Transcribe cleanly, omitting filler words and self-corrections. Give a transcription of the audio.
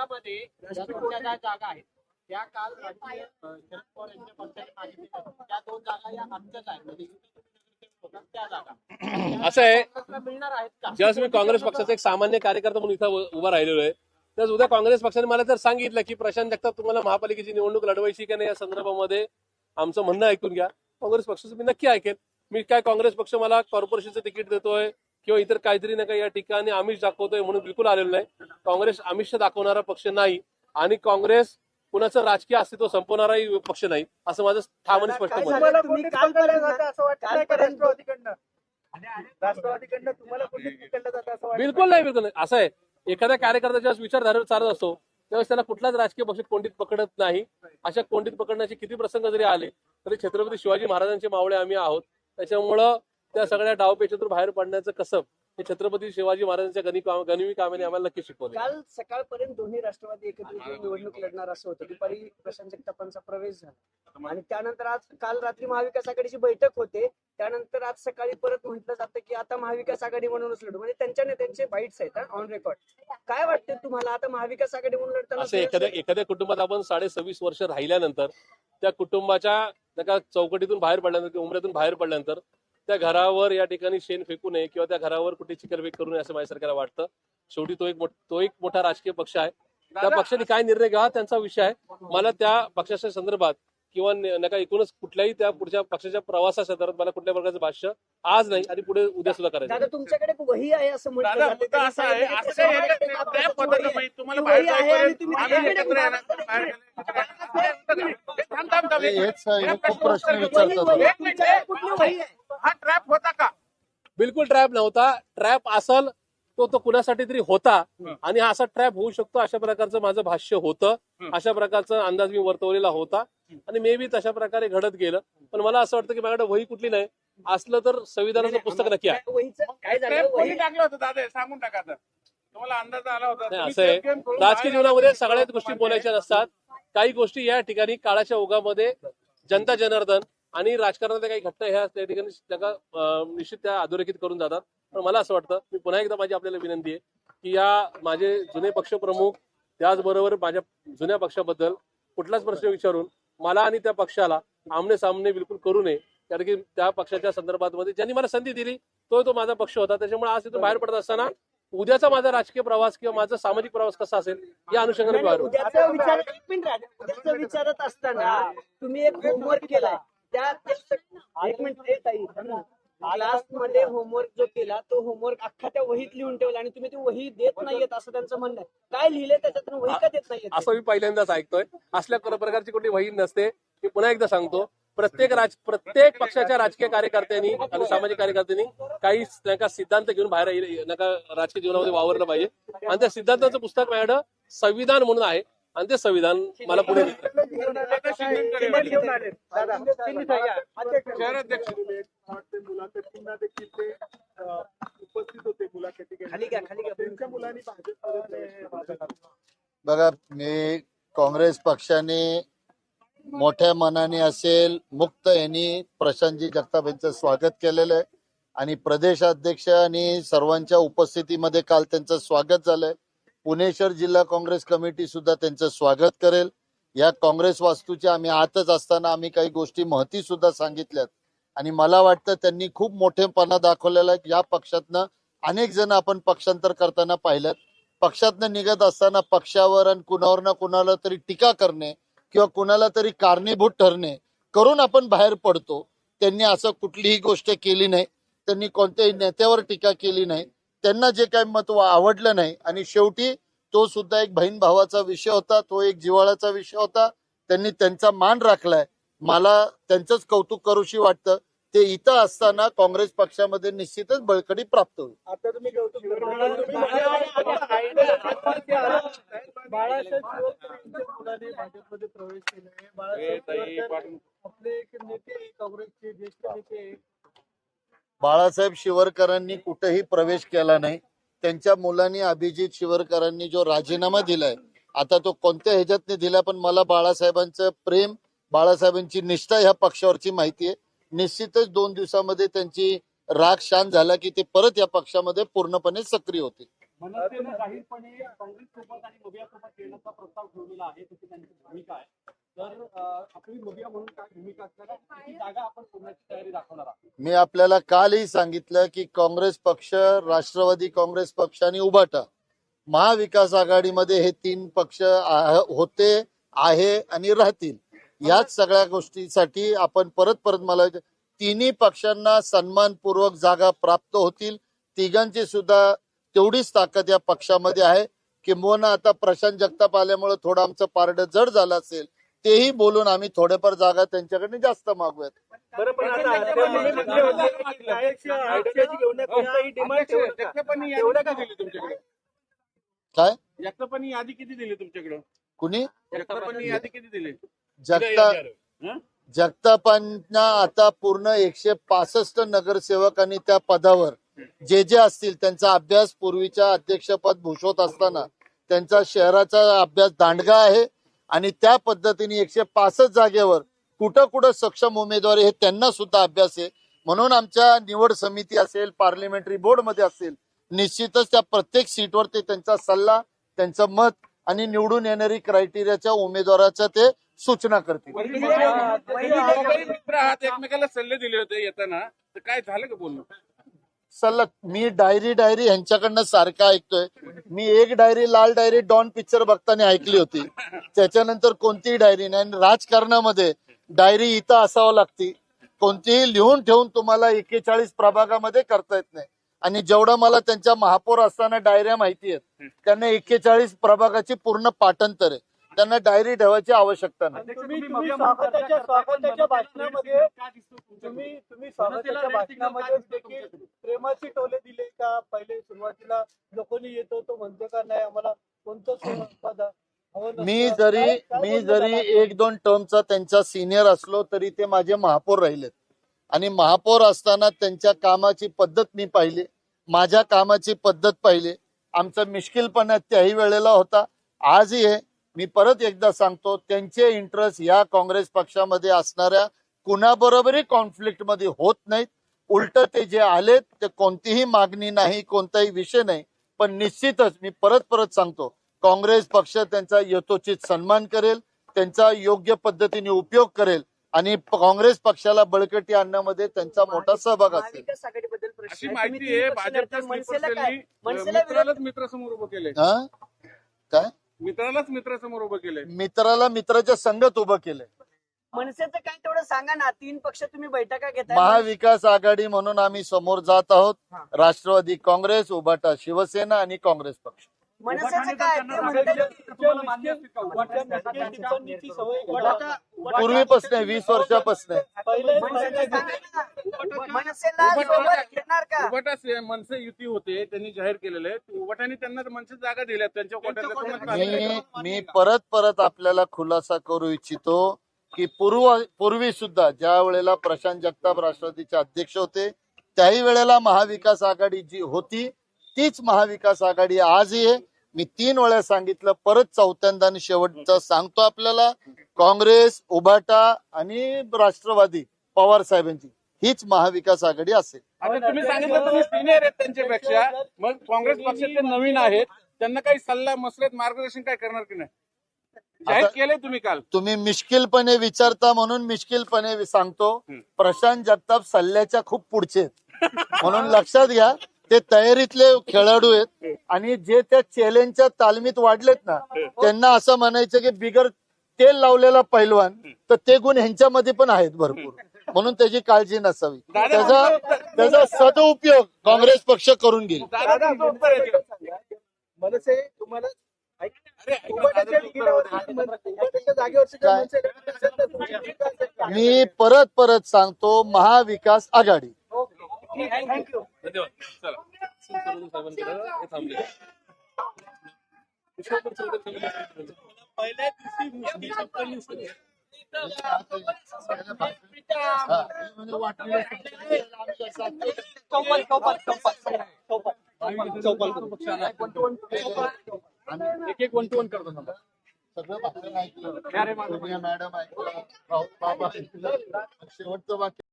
पक्षामध्ये ज्या तुमच्या ज्या जागा आहेत त्या काल राष्ट्रीय शरद पवार यांच्या पक्षाने मागितल्या त्या 2 जागा या आमच्याच आहेत म्हणजे त्या जागा असं आहे, काँग्रेसला मिळणार आहेत का? ज्यावेळेस मी काँग्रेस पक्षाचा एक सामान्य कार्यकर्ता म्हणून इथं उभा राहिलेलो आहे, तर उद्या काँग्रेस पक्षाने मला जर सांगितलं की प्रशांत जगताप तुम्हाला महापालिकेची निवडणूक लढवायची की नाही या संदर्भामध्ये आमचं म्हणणं ऐकून घ्या, काँग्रेस पक्षाचं मी नक्की ऐकेल. मी काय काँग्रेस पक्ष मला कॉर्पोरेशनचं तिकीट देतोय किंवा इतर काहीतरी ना काही या ठिकाणी आमिष दाखवतोय म्हणून बिलकुल आलेलो नाही. काँग्रेस आमिष दाखवणारा पक्ष नाही आणि काँग्रेस कुणाचं राजकीय अस्तित्व संपवणाराही पक्ष नाही, असं माझं ठाम आणि स्पष्ट मत आहे. राष्ट्रवादीकडनं तुम्हाला कुठे पकडलं जातं असं वाटतं? बिलकुल नाही, बिलकुल नाही. असं आहे, एखाद्या कार्यकर्त्याच्या विचारधारेवर चालत असतो त्यावेळेस त्याला कुठलाच राजकीय पक्ष कोंडीत पकडत नाही. अशा कोंडीत पकडण्याचे किती प्रसंग जरी आले तरी छत्रपती शिवाजी महाराजांचे मावळे आम्ही आहोत. त्याच्यामुळं त्या सगळ्या डावपेचातून बाहेर पडण्याचं कसब हे छत्रपती शिवाजी महाराजांच्या गनिमी कामाने आम्हाला नक्की शिकवले. काल सकाळपर्यंत दोन्ही राष्ट्रवादी एकत्रित येऊन निवडणूक लढणार असं होतं. दुपारी प्रशांत जगतापांचा प्रवेश झाला आणि त्यानंतर आज काल रात्री महाविकास आघाडीची बैठक होते. त्यानंतर आज सकाळी परत म्हटलं जातं की आता महाविकास आघाडी म्हणूनच लढू, म्हणजे त्यांच्या नेत्यांचे बाईट्स आहेत ऑन रेकॉर्ड. काय वाटतं तुम्हाला आता महाविकास आघाडी म्हणून लढताना? असं एखाद्या कुटुंबात आपण 26.5 वर्ष राहिल्यानंतर त्या कुटुंबाच्या चौकटीतून बाहेर पडल्यानंतर किंवा उमऱ्यातून बाहेर पडल्यानंतर त्या घरावर या ठिकाणी शेण फेकू नये किंवा त्या घरावर कुठे चिकलबेक करू नये असं माझ्या सरकारला वाटतं. शेवटी तो एक मोठा राजकीय पक्ष आहे. त्या पक्षाने काय निर्णय घ्यावा त्यांचा विषय आहे. मला त्या पक्षाच्या संदर्भात किंवा नका एकूणच कुठल्याही त्या पुढच्या पक्षाच्या प्रवासासंदर्भात मला कुठल्या प्रकारचं भाष्य आज नाही आणि पुढे उद्या सुद्धा करायचं. दादा तुमच्याकडे एक वही आहे असं म्हटलं जातं. मुद्दा असा आहे, असं काही एकच नाही, ट्रॅप होता का बाई? तुम्हाला बाहेर जाईपर्यंत आम्ही एकत्र येणार, बाहेर गेले. खूप प्रश्न विचारतात. एक मिनिट, कुठली वही आहे? हा ट्रॅप होता का? बिलकुल ट्रॅप नव्हता. ट्रॅप असल तो कुणासाठी तरी होता आणि हा असा ट्रॅप होऊ शकतो अशा प्रकारचं माझं भाष्य होतं. अशा प्रकारचा अंदाज मी वर्तवलेला होता आणि मे बी तशा प्रकारे घडत गेलं. पण मला असं वाटतं की माझ्याकडे वही कुठली नाही, असलं तर संविधानाचं पुस्तक नक्की आहे. वहीचं काय झालं? ट्रॅप कोणी वही टाकलं होतं दादा? सांगून टाका आता. तुम्हाला अंदाज आला होता? नाही, तुम्ही असं आहे, trap game करून राजकीय बाहेर जीवनामध्ये आले. सगळ्याच गोष्टी बोलायच्या नसतात. काही गोष्टी या ठिकाणी काळाच्या ओघामध्ये जनता जनार्दन आणि राजकारणातल्या काही घटना ह्या त्या ठिकाणी निश्चित त्या अधोरेखित करून जातात. पण मला असं वाटतं, मी पुन्हा एकदा माझी आपल्याला विनंती आहे की या माझे जुने पक्षप्रमुख त्याचबरोबर माझ्या जुन्या पक्षाबद्दल कुठलाच प्रश्न विचारून मला आणि त्या पक्षाला आमने सामने बिलकुल करू नये. कारण की त्या पक्षाच्या संदर्भात मध्ये ज्यांनी मला संधी दिली तो माझा पक्ष होता. त्याच्यामुळे आज तिथून बाहेर पडत असताना उद्याचा माझा राजकीय प्रवास किंवा माझा सामाजिक प्रवास कसा असेल या अनुषंगाने बाहेर पडतो. उद्याचं विचार एक मिनिट राजा. उद्याचं विचारत असताना तुम्ही एक होमवर्क केला त्या एक मिनिट क्लासमध्ये होमवर्क जो केला तो होमवर्क अख्खा त्या वहीत लिहून ठेवला आणि तुम्ही ती वही देत नाहीयेत असं त्यांचं म्हणणं आहे. काय लिहिले त्याच्यातून वही का देत नाहीयेत? असं मी पहिल्यांदाच ऐकतोय. असल्या प्रकारची कुठली वही नसते. मी पुन्हा एकदा सांगतो, प्रत्येक पक्षाच्या राजकीय कार्यकर्त्यांनी आणि सामाजिक कार्यकर्त्यांनी काही नका सिद्धांत घेऊन बाहेर नका राजकीय जीवनामध्ये वावरलं पाहिजे. आणि त्या सिद्धांताचं पुस्तक माझ्याकडं संविधान म्हणून आहे आणि ते संविधान मला पुढे आता शिंदेकडे घेऊन आले. दादा, शहराध्यक्ष मुलाखतींना देखील ते उपस्थित होते. मुलाखती खाली घ्या, खाली घ्या. त्यांच्या मुलांनी भाजप बघा, मी काँग्रेस पक्षाने मोठ्या मनाने असेल मुक्त यांनी प्रशांतजी जगताप यांचं स्वागत केलेलं आहे आणि प्रदेशाध्यक्ष आणि सर्वांच्या उपस्थितीमध्ये काल त्यांचं स्वागत झालंय. पुणे शहर जिल्हा काँग्रेस कमिटी सुद्धा त्यांचं स्वागत करेल. या काँग्रेस वास्तूच्या आम्ही आतच असताना आम्ही काही गोष्टी महती सुद्धा सांगितल्यात आणि मला वाटतं त्यांनी खूप मोठेपणा दाखवलेला आहे. या पक्षातनं अनेक जण आपण पक्षांतर करताना पाहिलं. पक्षातनं निघत असताना पक्षावर आणि कुणावर ना कुणाला तरी टीका करणे किंवा कुणाला तरी कारणीभूत ठरणे करून आपण बाहेर पडतो. त्यांनी असं कुठलीही गोष्ट केली नाही. त्यांनी कोणत्याही नेत्यावर टीका केली नाही. त्यांना जे काही मत आवडलं नाही आणि शेवटी तो सुद्धा एक बहीण भावाचा विषय होता. तो एक जिव्हाळ्याचा विषय होता. त्यांनी त्यांचा मान राखलाय. मला त्यांचंच कौतुक करूशी वाटतं. ते इथं असताना काँग्रेस पक्षामध्ये निश्चितच बळकटी प्राप्त होईल. आता तुम्ही बाळासाहेब मुलांनी भाजपमध्ये प्रवेश केलाय. बाळासाहेब आपले एक नेते काँग्रेसचे ज्येष्ठ नेते बाळासाहेब शिवरकरांनी कुठेही प्रवेश केला नाही. त्यांच्या मुलांनी अभिजित शिवरकरांनी जो राजीनामा दिलाय, आता तो कोणत्या ह्याच्यातने दिला, पण मला बाळासाहेबांचं प्रेम, बाळासाहेबांची निष्ठा ह्या पक्षावरची माहिती आहे. निश्चितच 2 दिवसामध्ये त्यांची राग शांत झाला की ते परत या पक्षामध्ये पूर्णपणे सक्रिय होतील. मनसेनं जाहीरपणे काँग्रेस सोबत आणि मबिया सोबत येण्याचा प्रस्ताव ठेवलेला आहे, तशी त्यांची भूमिका आहे. तर आपली मबिया म्हणून काय भूमिका असणार आहे, किती जागा आपण सोडण्याची तयारी दाखवणार आहात? मी आपल्याला कालही सांगितलं की काँग्रेस पक्ष, राष्ट्रवादी काँग्रेस पक्ष आणि उभाटा महाविकास आघाडीमध्ये हे 3 पक्ष होते, आहे आणि राहतील. याच सगळ्या गोष्टीसाठी आपण परत मला तिन्ही पक्षांना सन्मानपूर्वक जागा प्राप्त होतील. तिघांची सुद्धा तेवढीच ताकद या पक्षामध्ये आहे. किंबहुना आता प्रशांत जगताप आल्यामुळे थोडं आमचं पारडं जड झालं असेल, तेही बोलून आम्ही थोडेफार जागा त्यांच्याकडे जास्त मागूयात. बरं, पण आता तुम्ही म्हटले होते की गायकची आयडियाची घेऊन कोणताही डिमांड ठेवू नका. जगतापांनी यादी का दिली तुमच्याकडे? काय जगतापांनी यादी किती दिली तुमच्याकडे? कुणी जगतापांनी यादी किती दिली? जगतापांना आता पूर्ण 165 नगरसेवकांनी त्या पदावर जे असतील त्यांचा अभ्यास पूर्वीच्या अध्यक्षपद भूषवत असताना त्यांचा शहराचा अभ्यास दांडगा आहे आणि त्या पद्धतीने 165 जागेवर कुठं सक्षम उमेदवार हे त्यांना सुद्धा अभ्यास आहे. म्हणून आमच्या निवड समिती असेल, पार्लिमेंटरी बोर्ड मध्ये असेल, निश्चितच त्या प्रत्येक सीटवर ते त्यांचा सल्ला, त्यांचं मत आणि निवडून येणारी क्रायटेरियाच्या उमेदवाराच्या ते सूचना करतील. मित्र आहात, एकमेकाला सल्ले दिले होते येताना, तर काय झालं का बोलणं? सल्ला मी डायरी ह्यांच्याकडनं सारखं ऐकतोय. मी एक डायरी, लाल डायरी डॉन पिक्चर बघताना ऐकली होती. त्याच्यानंतर कोणतीही डायरी नाही. आणि राजकारणामध्ये डायरी इथं असावं लागते. कोणतीही लिहून ठेवून तुम्हाला 41 प्रभागामध्ये करता येत नाही. आणि जेवढं मला त्यांच्या महापौर असताना डायऱ्या माहिती आहेत, त्यांना 41 प्रभागाची पूर्ण पाठांतर आहे. त्यांना डायरी ठेवायची आवश्यकता नाही. तुम्ही स्वागताच्या भाषणामध्ये तुम्ही स्वागताच्या भाषणामध्ये देखील प्रेमाची टोले दिले का? पहिले सुरुवातीला लोकांनी येतो तो म्हणतो का नाही आम्हाला कोणतं पद हवं नसतं? मी जरी 1-2 टर्मचा त्यांचा सिनियर असलो तरी ते माझे महापौर राहिलेत. आणि महापौर असताना त्यांच्या कामाची पद्धत मी पाहिली, माझ्या कामाची पद्धत पाहिली. आमचा मिश्किलपणा त्याही वेळेला होता, आजही आहे. मी परत एकदा सांगतो, त्यांचे इंटरेस्ट या काँग्रेस पक्षामध्ये असणाऱ्या कुणाबरोबरही कॉन्फ्लिक्ट मध्ये होत नाहीत. उलट ते जे आलेत ते कोणतीही मागणी नाही, कोणताही विषय नाही. पण निश्चितच मी परत सांगतो, काँग्रेस पक्ष त्यांचा यथोचित सन्मान करेल, त्यांचा योग्य पद्धतीने उपयोग करेल आणि काँग्रेस पक्षाला बळकटी आणण्यामध्ये त्यांचा मोठा सहभाग असेल. अशी माहिती आहे भाजपच्या मित्रालाच मित्रासमोर उभं केलंय. काय मित्रालाच मित्रासमोर उभं केलंय. मित्राला मित्राच्या संगत उभं केलंय. मनसेचं काय तेवढं सांगा ना. 3 पक्ष तुम्ही बैठका घेताय. महाविकास आघाडी म्हणून आम्ही समोर जात आहोत. राष्ट्रवादी काँग्रेस, उभाटा शिवसेना आणि काँग्रेस पक्ष. मनसेचं काय ते म्हणतात पूर्वीपासून 20 वर्षापासून मनसेला सोबत घेणार का? उभाटा मनसे युती होते, त्यांनी जाहीर केलेलं आहे. उभाटाने त्यांना मनसे जागा दिल्या त्यांच्या कोट्यातल्या. मी परत आपल्याला खुलासा करू इच्छितो की पूर्वी सुद्धा ज्या वेळेला प्रशांत जगताप राष्ट्रवादीचे अध्यक्ष होते, त्याही वेळेला महाविकास आघाडी जी होती तीच महाविकास आघाडी आजही आहे. मी 3 वेळा सांगितलं, परत चौथ्यांदा आणि शेवटचं सांगतो आपल्याला, काँग्रेस, उभाटा आणि राष्ट्रवादी पवार साहेबांची हीच महाविकास आघाडी असेल. आता तुम्ही सांगितलं तुम्ही सिनियर आहेत त्यांच्यापेक्षा, मग काँग्रेस पक्षाचे नवीन आहेत, त्यांना काही सल्ला मसलत मार्गदर्शन काय करणार की नाही? जाहीर केलंय तुम्ही काल. तुम्ही मिश्किलपणे विचारता म्हणून मिश्किलपणे सांगतो, प्रशांत जगताप सल्ल्याच्या खूप पुढचे आहेत. म्हणून लक्षात घ्या, ते तयारीतले खेळाडू आहेत आणि जे त्या चॅलेंजच्या तालमीत वाढलेत ना, त्यांना असं म्हणायचं की बिगर तेल लावलेला पैलवान, तर ते गुण ह्यांच्यामध्ये पण आहेत भरपूर. म्हणून त्याची काळजी नसावी. त्याचा सदुपयोग काँग्रेस पक्ष करून घेईल. मनसे तुम्हाला मी परत सांगतो, महाविकास आघाडी. थँक्यू. धन्यवाद. पहिल्या दिवशी एक 1-2 करतो. सगळं ऐकलं, मॅडम ऐकलं, राहुल बाबा ऐकलं, शेवटचं वाक्य